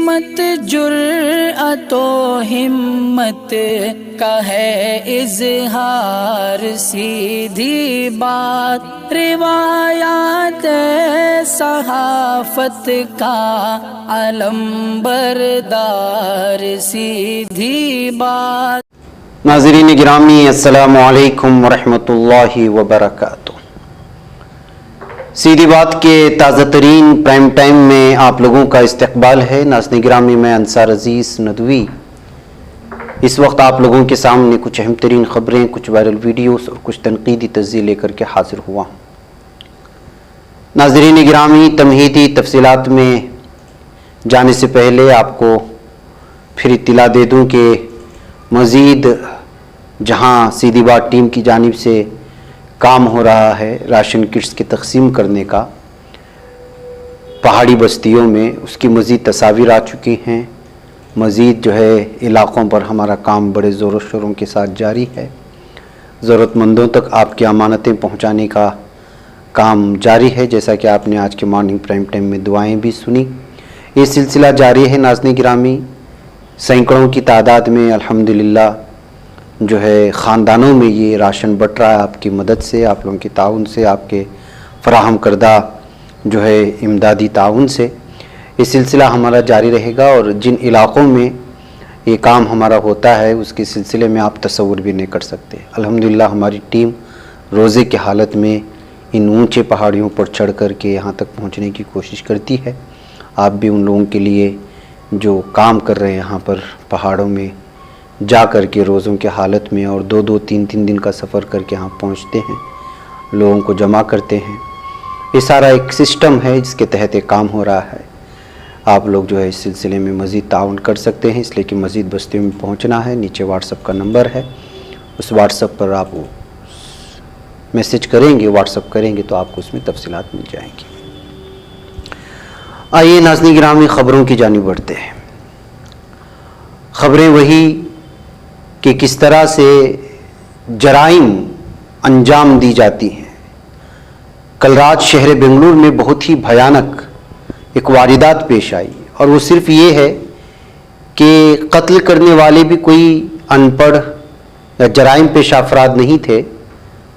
سمت جرأت و ہمت کا ہے اظہار، سیدھی بات روایات صحافت کا علم بردار، سیدھی بات۔ ناظرین گرامی، السلام علیکم ورحمۃ اللہ وبرکاتہ۔ سیدھی بات کے تازہ ترین پرائم ٹائم میں آپ لوگوں کا استقبال ہے۔ ناظرین گرامی، میں انصار عزیز ندوی اس وقت آپ لوگوں کے سامنے کچھ اہم ترین خبریں، کچھ وائرل ویڈیوز اور کچھ تنقیدی تجزیے لے کر کے حاضر ہوا ہوں۔ ناظرین گرامی، تمہیدی تفصیلات میں جانے سے پہلے آپ کو پھر اطلاع دے دوں کہ مزید جہاں سیدھی بات ٹیم کی جانب سے کام ہو رہا ہے راشن کٹس کی تقسیم کرنے کا پہاڑی بستیوں میں، اس کی مزید تصاویر آ چکی ہیں۔ مزید جو ہے علاقوں پر ہمارا کام بڑے زور و شوروں کے ساتھ جاری ہے۔ ضرورت مندوں تک آپ کی امانتیں پہنچانے کا کام جاری ہے، جیسا کہ آپ نے آج کے مارننگ پرائم ٹائم میں دعائیں بھی سنی۔ یہ سلسلہ جاری ہے ناظرین گرامی۔ سینکڑوں کی تعداد میں الحمدللہ جو ہے خاندانوں میں یہ راشن بٹ رہا ہے، آپ کی مدد سے، آپ لوگوں کے تعاون سے، آپ کے فراہم کردہ جو ہے امدادی تعاون سے یہ سلسلہ ہمارا جاری رہے گا۔ اور جن علاقوں میں یہ کام ہمارا ہوتا ہے اس کے سلسلے میں آپ تصور بھی نہیں کر سکتے۔ الحمدللہ ہماری ٹیم روزے کی حالت میں ان اونچے پہاڑیوں پر چڑھ کر کے یہاں تک پہنچنے کی کوشش کرتی ہے۔ آپ بھی ان لوگوں کے لیے جو کام کر رہے ہیں یہاں پر پہاڑوں میں جا کر کے روزوں کے حالت میں، اور دو دو تین تین دن کا سفر کر کے یہاں پہنچتے ہیں، لوگوں کو جمع کرتے ہیں، یہ سارا ایک سسٹم ہے جس کے تحت ایک کام ہو رہا ہے۔ آپ لوگ جو ہے اس سلسلے میں مزید تعاون کر سکتے ہیں، اس لیے کہ مزید بستیوں میں پہنچنا ہے۔ نیچے واٹس ایپ کا نمبر ہے، اس واٹس ایپ پر آپ میسج کریں گے، واٹس ایپ کریں گے تو آپ کو اس میں تفصیلات مل جائیں گی۔ آئیے ناظرین گرامی خبروں کی جانب بڑھتے ہیں۔ خبریں وہی کہ کس طرح سے جرائم انجام دی جاتی ہیں۔ کل رات شہر بنگلور میں بہت ہی بھیانک ایک واردات پیش آئی، اور وہ صرف یہ ہے کہ قتل کرنے والے بھی کوئی ان پڑھ یا جرائم پیشہ افراد نہیں تھے،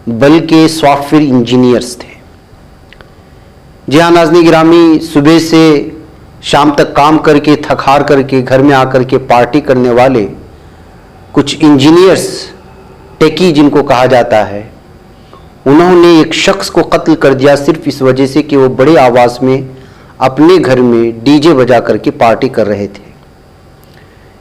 بلکہ سافٹ ویئر انجینئرز تھے۔ جی ہاں ناظرین گرامی، صبح سے شام تک کام کر کے تھک ہار کر کے گھر میں آ کر کے پارٹی کرنے والے کچھ انجینئرز، ٹیکی جن کو کہا جاتا ہے، انہوں نے ایک شخص کو قتل کر دیا صرف اس وجہ سے کہ وہ بڑے آواز میں اپنے گھر میں ڈی جے بجا کر کے پارٹی کر رہے تھے۔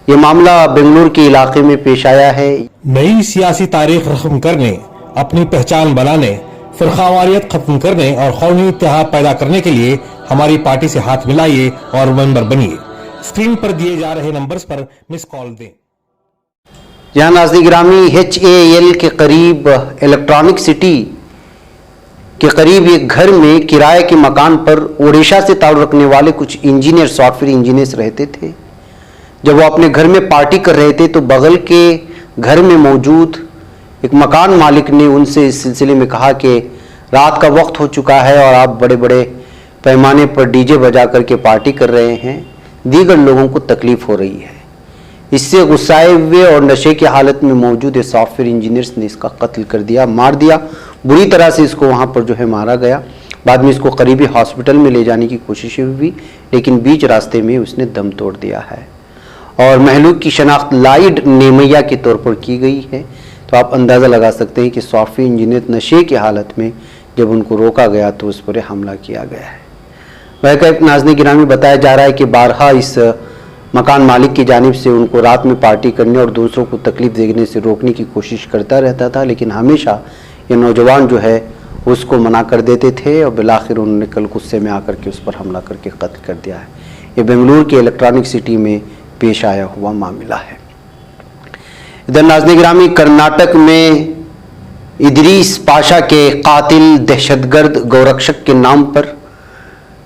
یہ معاملہ بنگلور کے علاقے میں پیش آیا ہے۔ نئی سیاسی تاریخ رقم کرنے، اپنی پہچان بنانے، فرقہ ختم کرنے اور قومی اتحاد پیدا کرنے کے لیے ہماری پارٹی سے ہاتھ ملائیے اور ممبر بنیے۔ اسکرین پر دیے جا رہے نمبرز پر مس کال دیں۔ یہاں ناظرین گرامی HAL کے قریب الیکٹرانک سٹی کے قریب ایک گھر میں کرائے کے مکان پر اوڈیشہ سے تعلق رکھنے والے کچھ انجینئر، سافٹ ویئر انجینئرز رہتے تھے۔ جب وہ اپنے گھر میں پارٹی کر رہے تھے تو بغل کے گھر میں موجود ایک مکان مالک نے ان سے اس سلسلے میں کہا کہ رات کا وقت ہو چکا ہے اور آپ بڑے بڑے پیمانے پر ڈی جے بجا کر کے پارٹی کر رہے ہیں، دیگر لوگوں کو تکلیف ہو رہی ہے۔ اس سے غصائے ہوئے اور نشے کی حالت میں موجود سافٹ ویئر انجینئرز نے اس کا قتل کر دیا، مار دیا، بری طرح سے اس کو وہاں پر جو ہے مارا گیا۔ بعد میں اس کو قریبی ہاسپٹل میں لے جانے کی کوششیں ہوئی، لیکن بیچ راستے میں اس نے دم توڑ دیا ہے، اور مہلوک کی شناخت لائڈ نیمیا کے طور پر کی گئی ہے۔ تو آپ اندازہ لگا سکتے ہیں کہ سافٹ ویئر انجینئر نشے کی حالت میں جب ان کو روکا گیا تو اس پر حملہ کیا گیا ہے۔ بہرکیف ناظرین گرامی، بتایا جا رہا ہے کہ بارہا اس مکان مالک کی جانب سے ان کو رات میں پارٹی کرنے اور دوسروں کو تکلیف دینے سے روکنے کی کوشش کرتا رہتا تھا، لیکن ہمیشہ یہ نوجوان جو ہے اس کو منع کر دیتے تھے، اور بالآخر انہوں نے کل غصے میں آ کر کے اس پر حملہ کر کے قتل کر دیا ہے۔ یہ بنگلور کے الیکٹرانک سٹی میں پیش آیا ہوا معاملہ ہے۔ ادھر ناظرین گرامی، کرناٹک میں ادریس پاشا کے قاتل دہشت گرد گورکشک کے نام پر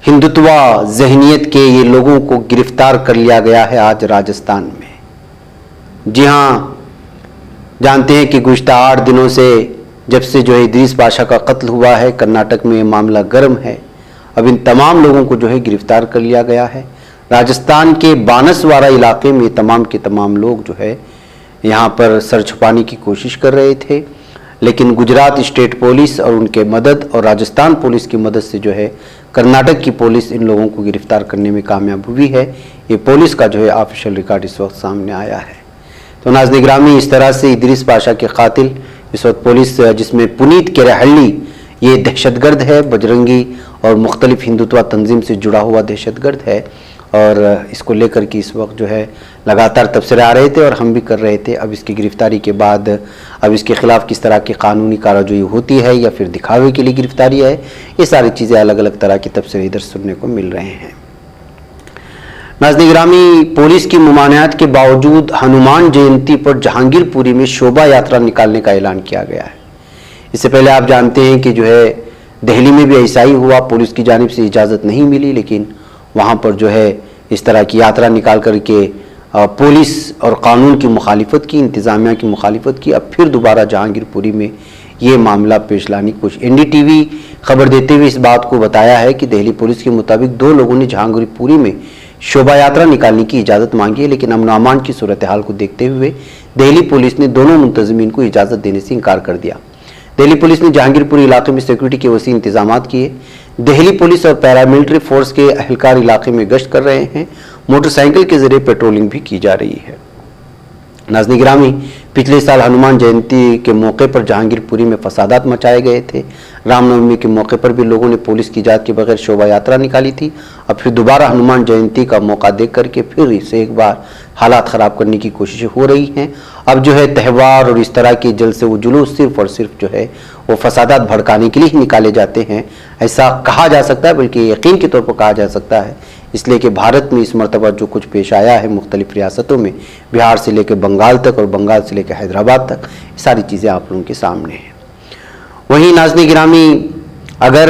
ہندوتوا ذہنیت کے یہ لوگوں کو گرفتار کر لیا گیا ہے آج راجستھان میں۔ جی ہاں، جانتے ہیں کہ گزشتہ 8 دنوں سے جب سے جو ہے ادریس پاشا کا قتل ہوا ہے، کرناٹک میں یہ معاملہ گرم ہے۔ اب ان تمام لوگوں کو جو ہے گرفتار کر لیا گیا ہے۔ راجستھان کے بانسوارا علاقے میں تمام کے تمام لوگ جو ہے یہاں پر سر چھپانے کی کوشش کر رہے تھے، لیکن گجرات اسٹیٹ پولیس اور ان کے مدد اور راجستھان پولیس کی مدد سے جو ہے کرناٹک کی پولیس ان لوگوں کو گرفتار کرنے میں کامیاب ہوئی ہے۔ یہ پولیس کا جو ہے آفیشیل ریکارڈ اس وقت سامنے آیا ہے۔ تو ناظرین گرامی، اس طرح سے ادریس پاشا کے قاتل اس وقت پولیس، جس میں پنیت کیرہلّی یہ دہشت گرد ہے، بجرنگی اور مختلف ہندوتوا تنظیم سے جڑا ہوا دہشت گرد ہے، اور اس کو لے کر کے اس وقت جو ہے لگاتار تبصرے آ رہے تھے اور ہم بھی کر رہے تھے۔ اب اس کی گرفتاری کے بعد اب اس کے خلاف کس طرح کی قانونی کارروائی ہوتی ہے یا پھر دکھاوے کے لیے گرفتاری ہے، یہ ساری چیزیں الگ الگ طرح کے تبصرے ادھر سننے کو مل رہے ہیں۔ ناظرین گرامی، پولیس کی ممانعت کے باوجود ہنومان جینتی پر جہانگیر پوری میں شوبھا یاترا نکالنے کا اعلان کیا گیا ہے۔ اس سے پہلے آپ جانتے ہیں کہ جو ہے دہلی میں بھی ایسا ہی ہوا، پولیس کی جانب سے اجازت نہیں ملی، لیکن وہاں پر جو ہے اس طرح کی یاترا نکال کر کے پولیس اور قانون کی مخالفت کی، انتظامیہ کی مخالفت کی۔ اب پھر دوبارہ جہانگیر پوری میں یہ معاملہ پیش لانے کی کوشش۔ این ڈی ٹی وی خبر دیتے ہوئے اس بات کو بتایا ہے کہ دہلی پولیس کے مطابق 2 لوگوں نے جہانگیر پوری میں شوبھا یاترا نکالنے کی اجازت مانگی ہے، لیکن امن و امان کی صورتحال کو دیکھتے ہوئے دہلی پولیس نے دونوں منتظمین کو اجازت دینے سے انکار کر دیا۔ دہلی پولیس نے جہانگیر پوری علاقے میں سیکورٹی کے وسیع انتظامات کیے۔ دہلی پولیس اور پیراملٹری فورس کے اہلکار علاقے میں گشت کر رہے ہیں، موٹر سائیکل کے ذریعے پیٹرولنگ بھی کی جا رہی ہے۔ ناظرین گرامی، پچھلے سال ہنومان جینتی کے موقع پر جہانگیر پوری میں فسادات مچائے گئے تھے۔ رام نومی کے موقع پر بھی لوگوں نے پولیس کی اجازت کے بغیر شوبھا یاترا نکالی تھی۔ اب پھر دوبارہ ہنومان جینتی کا موقع دیکھ کر کے پھر اسے ایک بار حالات خراب کرنے کی کوششیں ہو رہی ہیں۔ اب جو ہے تہوار اور اس طرح کے جلسے و جلوس صرف اور صرف جو ہے وہ فسادات بھڑکانے کے لیے ہی نکالے جاتے ہیں، ایسا کہا جا سکتا ہے، بلکہ یقین کے طور پر کہا جا سکتا ہے، اس لیے کہ بھارت میں اس مرتبہ جو کچھ پیش آیا ہے مختلف ریاستوں میں، بہار سے لے کے بنگال تک اور بنگال سے لے کے حیدرآباد تک، یہ ساری چیزیں آپ لوگوں کے سامنے ہیں۔ وہیں ناظرین گرامی، اگر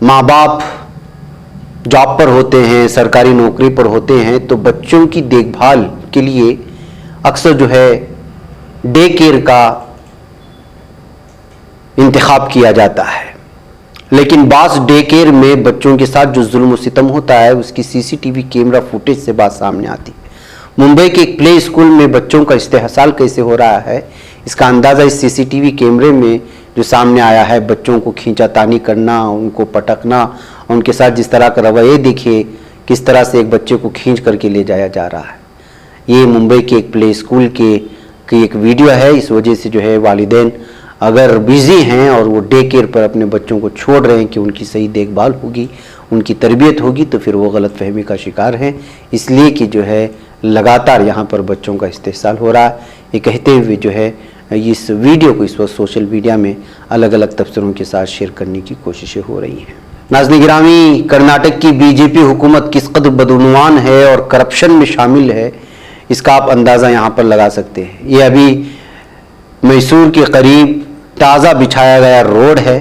ماں باپ جاب پر ہوتے ہیں، سرکاری نوکری پر ہوتے ہیں، تو بچوں کی دیکھ بھال کے لیے اکثر جو ہے ڈے کیئر کا انتخاب کیا جاتا ہے، لیکن بعض ڈے کیئر میں بچوں کے ساتھ جو ظلم و ستم ہوتا ہے اس کی C C T V camera footage سے بات سامنے آتی ہے۔ ممبئی کے ایک پلے اسکول میں بچوں کا استحصال کیسے ہو رہا ہے، اس کا اندازہ اس سی سی ٹی وی کیمرے میں جو سامنے آیا ہے۔ بچوں کو کھینچا تانی کرنا، ان کو پٹکنا، ان کے ساتھ جس طرح کا رویے دیکھیے، کس طرح سے ایک بچے کو کھینچ کر کے لے جایا جا رہا ہے۔ یہ ممبئی کے ایک پلے اسکول کی ایک ویڈیو ہے۔ اس وجہ سے جو ہے والدین اگر بیزی ہیں اور وہ ڈے کیئر پر اپنے بچوں کو چھوڑ رہے ہیں کہ ان کی صحیح دیکھ بھال ہوگی، ان کی تربیت ہوگی، تو پھر وہ غلط فہمی کا شکار ہیں، اس لیے کہ جو ہے لگاتار یہاں پر بچوں کا استحصال ہو رہا ہے۔ یہ کہتے ہوئے جو ہے اس ویڈیو کو اس وقت سوشل میڈیا میں الگ الگ تبصروں کے ساتھ شیئر کرنے کی کوششیں ہو رہی ہیں۔ ناظرین گرامی، کرناٹک کی بی جے پی حکومت کس قدر بدعنوان ہے اور کرپشن میں شامل ہے، اس کا آپ اندازہ یہاں پر لگا سکتے ہیں۔ یہ ابھی میسور کے قریب تازہ بچھایا گیا روڈ ہے،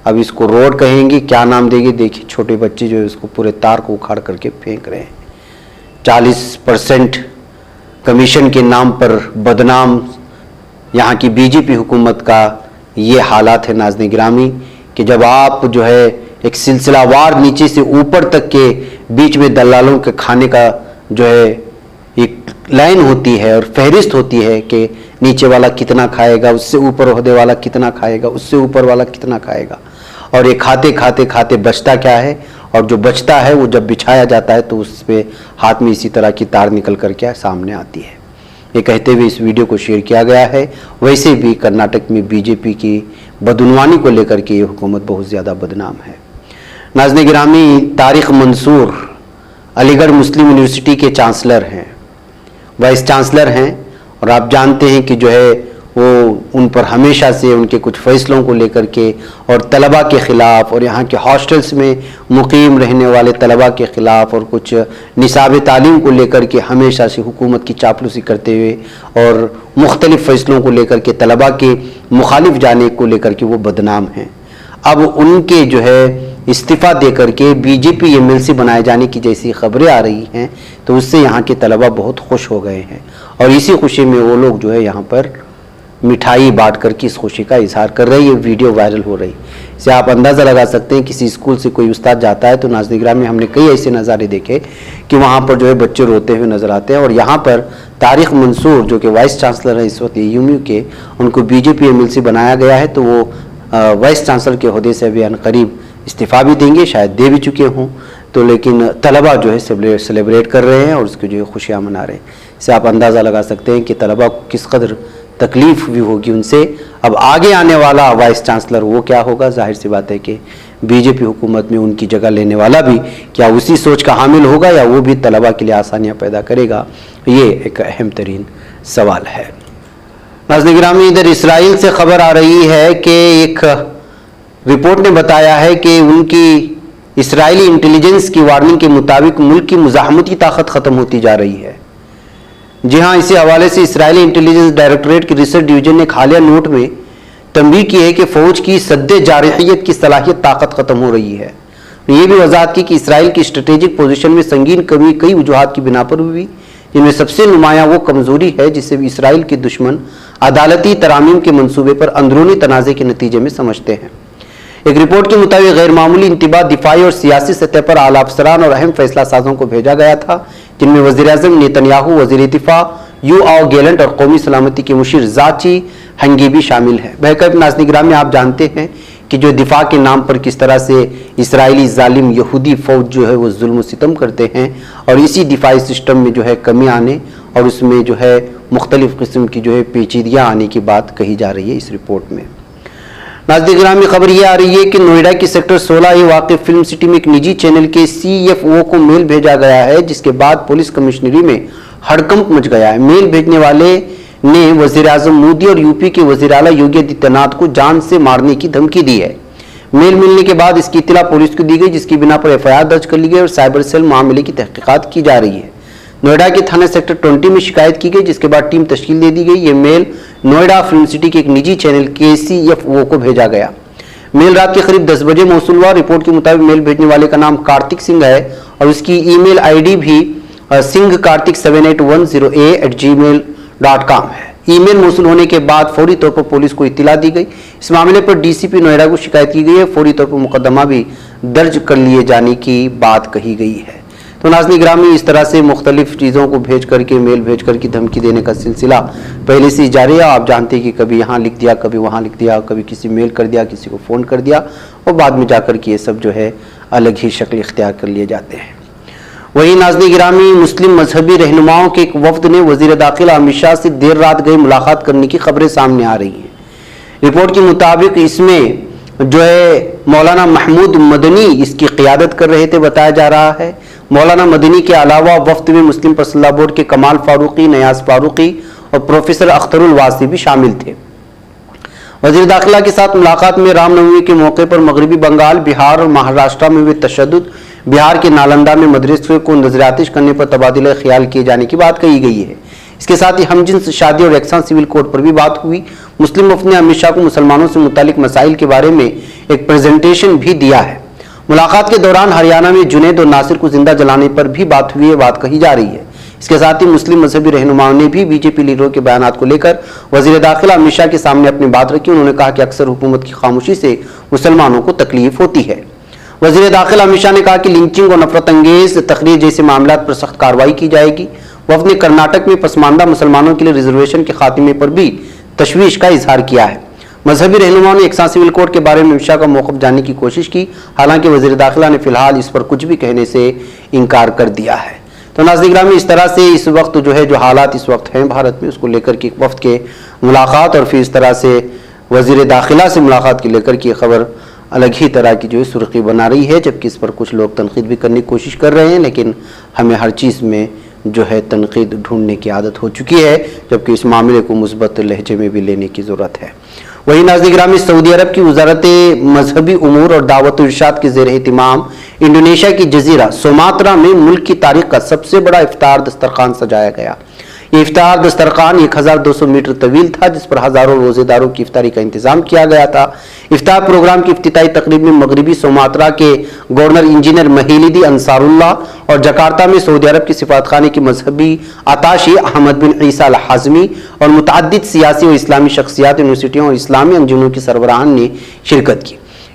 اب اس کو روڈ کہیں گے، کیا نام دیں گے، دیکھیے چھوٹے بچے جو ہے اس کو پورے تار کو اکھاڑ کر کے پھینک رہے ہیں۔ 40% کمیشن کے نام پر بدنام یہاں کی بی جے پی حکومت کا یہ حالات ہے ناظرین گرامی، کہ جب آپ جو ہے ایک سلسلہ وار نیچے سے اوپر تک کے بیچ میں دلالوں کے کھانے کا جو ہے ایک لائن ہوتی ہے اور فہرست ہوتی ہے کہ نیچے والا کتنا کھائے گا، اس سے اوپر عہدے والا کتنا کھائے گا، اس سے اوپر والا کتنا کھائے گا، اور یہ کھاتے کھاتے کھاتے بچتا کیا ہے، اور جو بچتا ہے وہ جب بچھایا جاتا ہے تو اس پہ ہاتھ میں اسی طرح کی تار نکل کر کے سامنے آتی ہے۔ یہ کہتے ہوئے اس ویڈیو کو شیئر کیا گیا ہے۔ ویسے بھی کرناٹک میں بی جے پی کی بدعنوانی کو لے کر کے یہ حکومت بہت زیادہ بدنام ہے۔ ناظرین گرامی، طارق منصور علی گڑھ مسلم یونیورسٹی کے چانسلر ہیں، وائس چانسلر ہیں، اور آپ جانتے ہیں کہ جو ہے وہ ان پر ہمیشہ سے ان کے کچھ فیصلوں کو لے کر کے اور طلباء کے خلاف اور یہاں کے ہاسٹلس میں مقیم رہنے والے طلباء کے خلاف اور کچھ نصاب تعلیم کو لے کر کے ہمیشہ سے حکومت کی چاپلوسی کرتے ہوئے اور مختلف فیصلوں کو لے کر کے طلباء کے مخالف جانے کو لے کر کے وہ بدنام ہیں۔ اب ان کے جو ہے استعفیٰ دے کر کے B J P M L C بنائے جانے کی جیسی خبریں آ رہی ہیں تو اس سے یہاں کے طلباء بہت خوش ہو گئے ہیں، اور اسی خوشی میں وہ لوگ جو ہے یہاں پر مٹھائی بانٹ کر کے اس خوشی کا اظہار کر رہے ہیں۔ یہ ویڈیو وائرل ہو رہی، سے آپ اندازہ لگا سکتے ہیں کسی اسکول سے کوئی استاد جاتا ہے تو ناظرین گرامی ہم نے کئی ایسے نظارے دیکھے کہ وہاں پر جو ہے بچے روتے ہوئے نظر آتے ہیں، اور یہاں پر طارق منصور جو کہ وائس چانسلر ہیں اس وقت یومیو کے، ان کو B J P M L C بنایا گیا ہے، تو وہ وائس چانسلر کے عہدے سے ابھی عنقریب استعفیٰ بھی دیں گے، شاید دے بھی چکے ہوں، تو لیکن طلبہ جو ہے سیلیبریٹ کر رہے ہیں اور اس کی جو ہے خوشیاں منا رہے ہیں۔ اس سے آپ اندازہ لگا سکتے ہیں کہ طلبہ کو کس قدر تکلیف بھی ہوگی ان سے۔ اب آگے آنے والا وائس چانسلر وہ کیا ہوگا، ظاہر سی بات ہے کہ بی جے پی حکومت میں ان کی جگہ لینے والا بھی کیا اسی سوچ کا حامل ہوگا یا وہ بھی طلبہ کے لیے آسانیاں پیدا کرے گا، یہ ایک اہم ترین سوال ہے۔ ناظرین گرامی، ادھر اسرائیل سے خبر آ رہی ہے کہ ایک رپورٹ نے بتایا ہے کہ ان کی اسرائیلی انٹیلیجنس کی وارننگ کے مطابق ملک کی مزاحمتی طاقت ختم ہوتی جا رہی ہے۔ جی ہاں، اسی حوالے سے اسرائیلی انٹیلیجنس ڈائریکٹوریٹ کی ریسرچ ڈویژن نے ایک حالیہ نوٹ میں تنبیہ کی ہے کہ فوج کی سد جارحیت کی صلاحیت طاقت ختم ہو رہی ہے۔ یہ بھی وضاحت کی کہ اسرائیل کی اسٹریٹجک پوزیشن میں سنگین کمی کئی وجوہات کی بنا پر ہوئی، جن میں سب سے نمایاں وہ کمزوری ہے جسے بھی اسرائیل کے دشمن عدالتی ترامیم کے منصوبے پر اندرونی تنازع کے نتیجے میں سمجھتے ہیں۔ ایک رپورٹ کے مطابق غیر معمولی انتباہ دفاعی اور سیاسی سطح پر اعلیٰ افسران اور اہم فیصلہ سازوں کو بھیجا گیا تھا، جن میں وزیر اعظم نیتن یاہو، وزیر دفاع یوآو گیلنٹ اور قومی سلامتی کے مشیر زاچی ہنگی بھی شامل ہیں۔ بہرکیف ناظرین گرامی، آپ جانتے ہیں کہ جو دفاع کے نام پر کس طرح سے اسرائیلی ظالم یہودی فوج جو ہے وہ ظلم و ستم کرتے ہیں، اور اسی دفاعی سسٹم میں جو ہے کمی آنے اور اس میں جو ہے مختلف قسم کی جو ہے پیچیدگیاں آنے کی بات کہی جا رہی ہے اس رپورٹ میں۔ ناظرین گرامی، خبر یہ آ رہی ہے کہ نوئیڈا کی سیکٹر 16 واقع فلم سٹی میں ایک نجی چینل کے CFO کو میل بھیجا گیا ہے، جس کے بعد پولیس کمشنری میں ہڑکمپ مچ گیا ہے۔ میل بھیجنے والے نے وزیر اعظم مودی اور یوپی کے وزیر اعلیٰ یوگی آدتیہ ناتھ کو جان سے مارنے کی دھمکی دی ہے۔ میل ملنے کے بعد اس کی اطلاع پولیس کو دی گئی، جس کی بنا پر FIR درج کر لی گئی اور سائبر سیل معاملے کی تحقیقات کی جا رہی ہے۔ نوئیڈا کے تھانہ سیکٹر 20 میں شکایت کی گئی، جس کے بعد ٹیم تشکیل دے دی گئی۔ یہ میل نوئیڈا فلم سٹی کے ایک نجی چینل کے CFO کو بھیجا گیا۔ میل رات کے قریب 10 بجے موصول ہوا۔ رپورٹ کے مطابق میل بھیجنے والے کا نام کارتک سنگھ ہے اور اس کی ای میل ID بھی singh-kartik7810@gmail.com ہے۔ ای میل موصول ہونے کے بعد فوری طور پر پولیس کو اطلاع دی گئی۔ اس معاملے پر DCP نوئیڈا کو شکایت کی گئی ہے، فوری طور پر مقدمہ بھی درج کر لیے جانے کی بات کہی گئی ہے۔ تو ناظرین گرامی، اس طرح سے مختلف چیزوں کو بھیج کر کے میل بھیج کر کے دھمکی دینے کا سلسلہ پہلے سے جاری ہے۔ آپ جانتے ہیں کہ کبھی یہاں لکھ دیا، کبھی وہاں لکھ دیا، کبھی کسی میل کر دیا، کسی کو فون کر دیا، اور بعد میں جا کر کے یہ سب جو ہے الگ ہی شکل اختیار کر لیے جاتے ہیں۔ وہی ناظرین گرامی، مسلم مذہبی رہنماؤں کے ایک وفد نے وزیر داخلہ امت شاہ سے دیر رات گئے ملاقات کرنے کی خبریں سامنے آ رہی ہیں۔ رپورٹ کے مطابق اس میں جو ہے مولانا محمود مدنی اس کی قیادت کر رہے تھے، بتایا جا رہا ہے۔ مولانا مدنی کے علاوہ وفد میں مسلم پرسنل لا بورڈ کے کمال فاروقی، نیاز فاروقی اور پروفیسر اختر الواسی بھی شامل تھے۔ وزیر داخلہ کے ساتھ ملاقات میں رام نومی کے موقع پر مغربی بنگال، بہار اور مہاراشٹر میں ہوئے تشدد، بہار کے نالندہ میں مدرسے کو نظر آتش کرنے پر تبادلہ خیال کیے جانے کی بات کہی گئی ہے۔ اس کے ساتھ ہی ہم جنس شادی اور یکساں سول کوڈ پر بھی بات ہوئی۔ مسلم وفد نے امت شاہ کو مسلمانوں سے متعلق مسائل کے بارے میں ایک پریزنٹیشن بھی دیا ہے۔ ملاقات کے دوران ہریانہ میں جنید اور ناصر کو زندہ جلانے پر بھی بات ہوئی ہے، بات کہی جا رہی ہے۔ اس کے ساتھ ہی مسلم مذہبی رہنماؤں نے بھی بی جے پی لیڈروں کے بیانات کو لے کر وزیر داخلہ امت شاہ کے سامنے اپنی بات رکھی۔ انہوں نے کہا کہ اکثر حکومت کی خاموشی سے مسلمانوں کو تکلیف ہوتی ہے۔ وزیر داخلہ امت شاہ نے کہا کہ لنچنگ اور نفرت انگیز تقریر جیسے معاملات پر سخت کارروائی کی جائے گی۔ وفد نے کرناٹک میں پسماندہ مسلمانوں کے لیے ریزرویشن کے خاتمے پر بھی تشویش کا اظہار کیا ہے۔ مذہبی رہنماؤں نے یکساں سول کوڈ کے بارے میں امت شاہ کا موقف جاننے کی کوشش کی، حالانکہ وزیر داخلہ نے فی الحال اس پر کچھ بھی کہنے سے انکار کر دیا ہے۔ تو ناظرین گرامی، اس طرح سے اس وقت جو ہے جو حالات اس وقت ہیں بھارت میں، اس کو لے کر کے وفد کے ملاقات اور پھر اس طرح سے وزیر داخلہ سے ملاقات کے لے کر کے خبر الگ ہی طرح کی جو ہے سرخی بنا رہی ہے، جبکہ اس پر کچھ لوگ تنقید بھی کرنے کی کوشش کر رہے ہیں، لیکن ہمیں ہر چیز میں جو ہے تنقید ڈھونڈنے کی عادت ہو چکی ہے، جبکہ اس معاملے کو مثبت لہجے میں بھی لینے کی ضرورت ہے۔ وہی ناظرین گرامی، سعودی عرب کی وزارت مذہبی امور اور دعوت و ارشاد کے زیر اہتمام انڈونیشیا کی جزیرہ سوماطرا میں ملک کی تاریخ کا سب سے بڑا افطار دسترخوان سجایا گیا۔ یہ افطار دسترخوان 1200 میٹر طویل تھا، جس پر ہزاروں روزے داروں کی افطاری کا انتظام کیا گیا تھا۔ افطار پروگرام کی افتتاحی تقریب میں مغربی سوماطرا کے گورنر انجینئر مہیلیدی انصار اللہ اور جکارتا میں سعودی عرب کے سفارتخانے کے مذہبی اتاشی احمد بن عیسیٰ الحازمی اور متعدد سیاسی و اسلامی شخصیات، یونیورسٹیوں اور اسلامی انجمنوں کے سربراہان نے شرکت کی۔